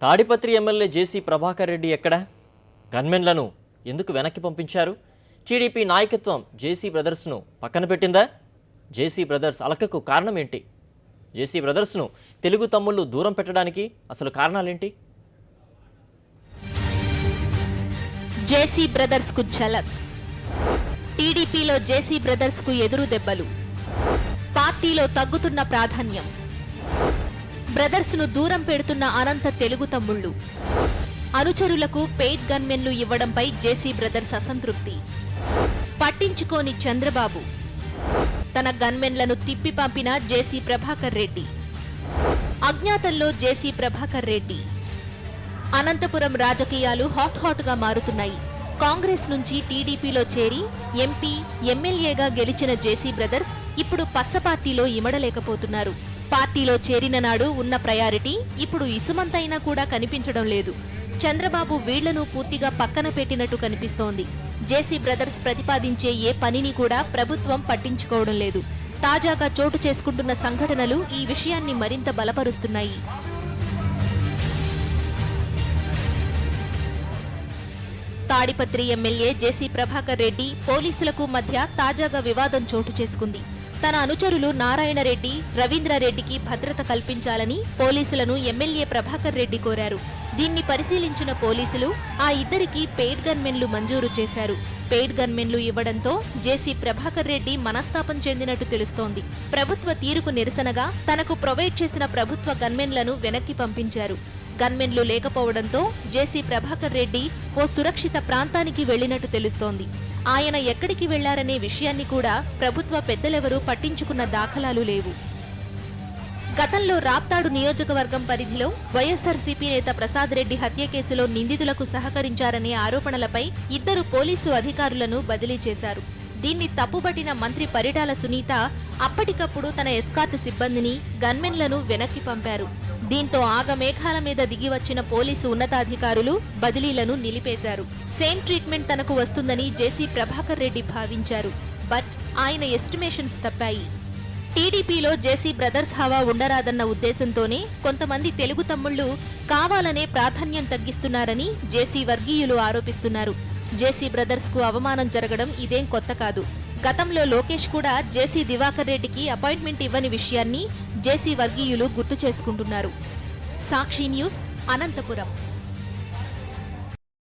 Tadipatri MLA జేసీ ప్రభాకర్ రెడ్డి ఎక్కడ? గన్మెన్లను ఎందుకు వెనక్కి పంపించారు? టీడీపీ నాయకత్వం జేసీ బ్రదర్స్ను పక్కన పెట్టిందా? జేసీ బ్రదర్స్ అలకకు కారణం ఏంటి? జేసీ బ్రదర్స్ను తెలుగు తమ్ముళ్ళు దూరం పెట్టడానికి అసలు కారణాలేంటి? జేసీ బ్రదర్స్ కు ఝలక్. టీడీపీలో జేసీ బ్రదర్స్ కు ఎదురు దెబ్బలు. పార్టీలో తగ్గుతున్న ప్రాధాన్యం. బ్రదర్స్ ను దూరం పెడుతున్న అనంత తెలుగు తమ్ముళ్ళు. అనుచరులకు పెయిడ్ గన్మెన్లు ఇవ్వడంపై జేసీ బ్రదర్స్ అసంతృప్తి. పట్టించుకోని చంద్రబాబు. తన గన్మెన్లను తిప్పి పంపిన జేసీ ప్రభాకర్ రెడ్డి. అజ్ఞాతంలో జేసీ ప్రభాకర్ రెడ్డి. అనంతపురం రాజకీయాలు హాట్ గా మారుతున్నాయి. కాంగ్రెస్ నుంచి టీడీపీలో చేరి ఎంపీ, ఎమ్మెల్యేగా గెలిచిన జేసీ బ్రదర్స్ ఇప్పుడు పచ్చ పార్టీలో ఇమడలేకపోతున్నారు. పార్టీలో చేరిన నాడు ఉన్న ప్రయారిటీ ఇప్పుడు ఇసుమంతైనా కూడా కనిపించడం లేదు. చంద్రబాబు వీళ్లను పూర్తిగా పక్కన పెట్టినట్టు కనిపిస్తోంది. జేసీ బ్రదర్స్ ప్రతిపాదించే ఏ పనిని కూడా ప్రభుత్వం పట్టించుకోవడం లేదు. తాజాగా చోటు చేసుకుంటున్న సంఘటనలు ఈ విషయాన్ని మరింత బలపరుస్తున్నాయి. తాడిపత్రి ఎమ్మెల్యే జేసీ ప్రభాకర్ రెడ్డి, పోలీసులకు మధ్య తాజాగా వివాదం చోటు చేసుకుంది. తన అనుచరులు నారాయణరెడ్డి, రవీంద్రారెడ్డికి భద్రత కల్పించాలని పోలీసులను ఎమ్మెల్యే ప్రభాకర్ రెడ్డి కోరారు. దీన్ని పరిశీలించిన పోలీసులు ఆ ఇద్దరికి పెయిడ్ గన్మెన్లు మంజూరు చేశారు. పెయిడ్ గన్మెన్లు ఇవ్వడంతో జేసీ ప్రభాకర్ రెడ్డి మనస్తాపం చెందినట్టు తెలుస్తోంది. ప్రభుత్వ తీరుకు నిరసనగా తనకు ప్రొవైడ్ చేసిన ప్రభుత్వ గన్మెన్లను వెనక్కి పంపించారు. గన్మెన్లు లేకపోవడంతో జేసీ ప్రభాకర్ రెడ్డి ఓ సురక్షిత ప్రాంతానికి వెళ్లినట్టు తెలుస్తోంది. ఆయన ఎక్కడికి వెళ్లారనే విషయాన్ని కూడా ప్రభుత్వ పెద్దలెవరూ పట్టించుకున్న దాఖలాలు లేవు. గతంలో రాప్తాడు నియోజకవర్గం పరిధిలో వైఎస్ఆర్సీపీ నేత ప్రసాద్ రెడ్డి హత్య కేసులో నిందితులకు సహకరించారనే ఆరోపణలపై ఇద్దరు పోలీసు అధికారులను బదిలీ చేశారు. దీన్ని తప్పుబట్టిన మంత్రి పరిటాల సునీత అప్పటికప్పుడు తన ఎస్కార్ట్ సిబ్బందిని, గన్మెన్లను వెనక్కి పంపారు. దీంతో ఆగమేఘాల మీద దిగివచ్చిన పోలీసు ఉన్నతాధికారులు బదిలీలను నిలిపేశారు. సేమ్ ట్రీట్మెంట్ తనకు వస్తుందని జేసీ ప్రభాకర్ రెడ్డి భావించారు. బట్ ఆయన ఎస్టిమేషన్స్ తప్పాయి. టీడీపీలో జేసీ బ్రదర్స్ హవా ఉండరాదన్న ఉద్దేశంతోనే కొంతమంది తెలుగు తమ్ముళ్లు కావాలనే ప్రాధాన్యం తగ్గిస్తున్నారని జేసీ వర్గీయులు ఆరోపిస్తున్నారు. జేసీ బ్రదర్స్ కు అవమానం జరగడం ఇదేం కొత్త కాదు. గతంలో లోకేష్ కూడా జేసీ దివాకర్ రెడ్డికి అపాయింట్మెంట్ ఇవ్వని విషయాన్ని జేసీ వర్గీయులు గుర్తు చేసుకుంటున్నారు. సాక్షి న్యూస్, అనంతపురం.